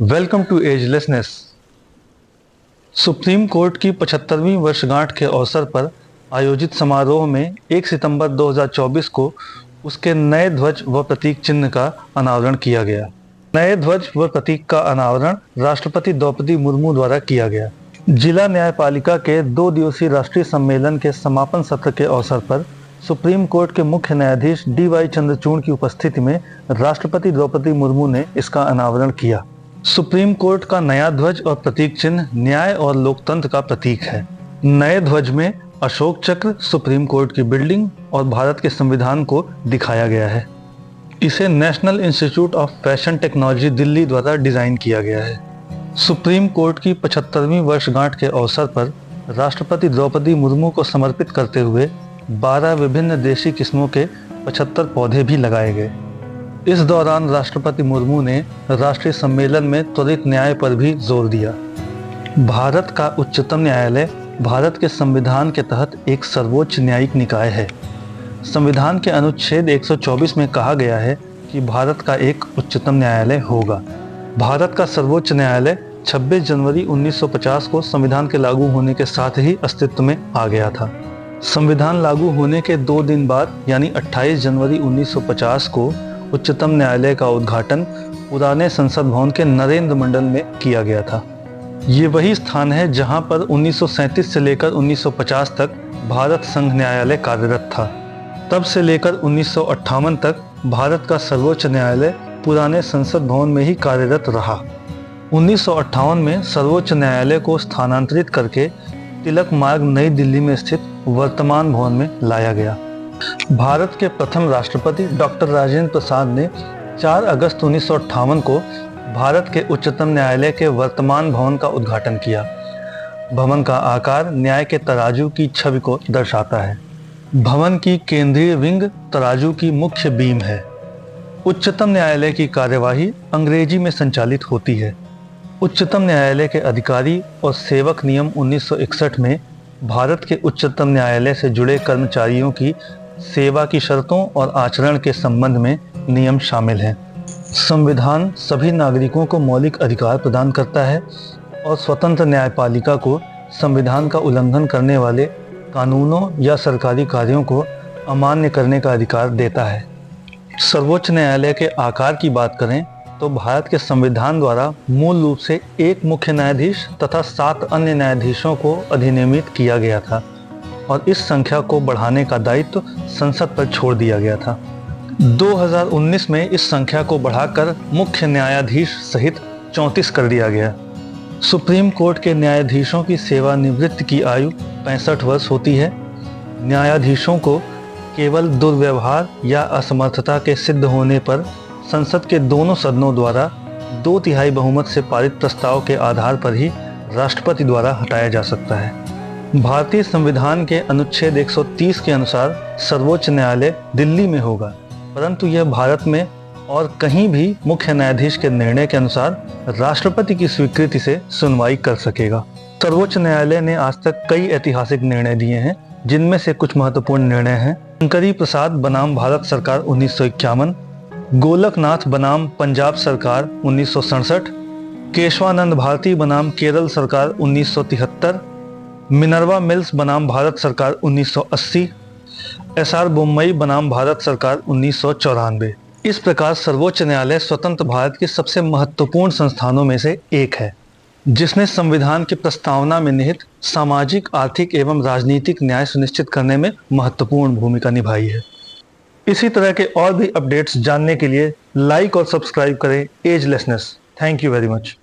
Welcome to agelessness. Supreme court की 75वीं वर्षगांठ के अवसर पर आयोजित समारोह में 1 सितंबर 2024 को उसके नए ध्वज व प्रतीक चिन्ह का अनावरण किया गया। नए ध्वज व प्रतीक का अनावरण राष्ट्रपति द्रौपदी मुर्मू द्वारा किया गया। जिला न्यायपालिका के 2 दिवसीय राष्ट्रीय सम्मेलन के समापन सत्र के अवसर पर सुप्रीम कोर्ट के मुख्य न्यायाधीश DY चंद्रचूड़ की उपस्थिति में राष्ट्रपति द्रौपदी मुर्मू ने इसका अनावरण किया। सुप्रीम कोर्ट का नया ध्वज और प्रतीक चिन्ह न्याय और लोकतंत्र का प्रतीक है। नए ध्वज में अशोक चक्र, सुप्रीम कोर्ट की बिल्डिंग और भारत के संविधान को दिखाया गया है। इसे national institute of fashion technology Delhi द्वारा डिजाइन किया गया है। सुप्रीम कोर्ट की 75वीं वर्षगांठ के अवसर पर राष्ट्रपति द्रौपदी मुर्मू को समर्पित करते हुए 12 विभिन्न देशी किस्मों के 75 पौधे भी लगाए गए। इस दौरान राष्ट्रपति मुर्मू ने राष्ट्रीय सम्मेलन में त्वरित न्याय पर भी जोर दिया। भारत का उच्चतम न्यायालय भारत के संविधान के तहत एक सर्वोच्च न्यायिक निकाय है। संविधान के अनुच्छेद 124 में कहा गया है कि भारत का एक उच्चतम न्यायालय होगा। भारत का सर्वोच्च न्यायालय 26 जनवरी 1950 को संविधान के लागू होने के साथ ही अस्तित्व में आ गया था। संविधान लागू होने के 2 दिन बाद यानी 28 जनवरी 1950 को उच्चतम न्यायालय का उद्घाटन पुराने संसद भवन के नरेंद्र मंडल में किया गया था। ये वही स्थान है जहां पर 1937 से लेकर 1950 तक भारत संघ न्यायालय कार्यरत था। तब से लेकर 1958 तक भारत का सर्वोच्च न्यायालय पुराने संसद भवन में ही कार्यरत रहा। 1958 में सर्वोच्च न्यायालय को स्थानांतरित करके तिलक मार्ग नई दिल्ली में स्थित वर्तमान भवन में लाया गया। भारत के प्रथम राष्ट्रपति डॉक्टर राजेंद्र प्रसाद ने 4 अगस्त 1958 को भारत के उच्चतम न्यायालय के वर्तमान भवन का उद्घाटन किया। भवन का आकार न्याय के तराजू की छवि को दर्शाता है। भवन की केंद्रीय विंग तराजू की मुख्य बीम है। उच्चतम न्यायालय की कार्यवाही अंग्रेजी में संचालित होती है। उच्चतम न्यायालय के अधिकारी और सेवक नियम 1961 में भारत के उच्चतम न्यायालय से जुड़े कर्मचारियों की सेवा की शर्तों और आचरण के संबंध में नियम शामिल हैं। संविधान सभी नागरिकों को मौलिक अधिकार प्रदान करता है और स्वतंत्र न्यायपालिका को संविधान का उल्लंघन करने वाले कानूनों या सरकारी कार्यों को अमान्य करने का अधिकार देता है। सर्वोच्च न्यायालय के आकार की बात करें तो भारत के संविधान द्वारा मूल रूप से एक मुख्य न्यायाधीश तथा 7 अन्य न्यायाधीशों को अधिनियमित किया गया था और इस संख्या को बढ़ाने का दायित्व संसद पर छोड़ दिया गया था। 2019 में इस संख्या को बढ़ाकर मुख्य न्यायाधीश सहित 34 कर दिया गया। सुप्रीम कोर्ट के न्यायाधीशों की सेवानिवृत्ति की आयु 65 वर्ष होती है। न्यायाधीशों को केवल दुर्व्यवहार या असमर्थता के सिद्ध होने पर संसद के दोनों सदनों द्वारा 2/3 बहुमत से पारित प्रस्ताव के आधार पर ही राष्ट्रपति द्वारा हटाया जा सकता है। भारतीय संविधान के अनुच्छेद 130 के अनुसार सर्वोच्च न्यायालय दिल्ली में होगा, परंतु यह भारत में और कहीं भी मुख्य न्यायाधीश के निर्णय के अनुसार राष्ट्रपति की स्वीकृति से सुनवाई कर सकेगा। सर्वोच्च न्यायालय ने आज तक कई ऐतिहासिक निर्णय दिए हैं, जिनमें से कुछ महत्वपूर्ण निर्णय हैं। शंकरी प्रसाद बनाम भारत सरकार 1951, गोलकनाथ बनाम पंजाब सरकार 1967, केशवानंद भारती बनाम केरल सरकार 1973, मिनर्वा मिल्स बनाम भारत सरकार 1980, SR बोम्मई बनाम भारत सरकार 1994। इस प्रकार सर्वोच्च न्यायालय स्वतंत्र भारत के सबसे महत्वपूर्ण संस्थानों में से एक है, जिसने संविधान की प्रस्तावना में निहित सामाजिक, आर्थिक एवं राजनीतिक न्याय सुनिश्चित करने में महत्वपूर्ण भूमिका निभाई है। इसी तरह के और भी अपडेट्स जानने के लिए लाइक और सब्सक्राइब करें agelessness. Thank you very much.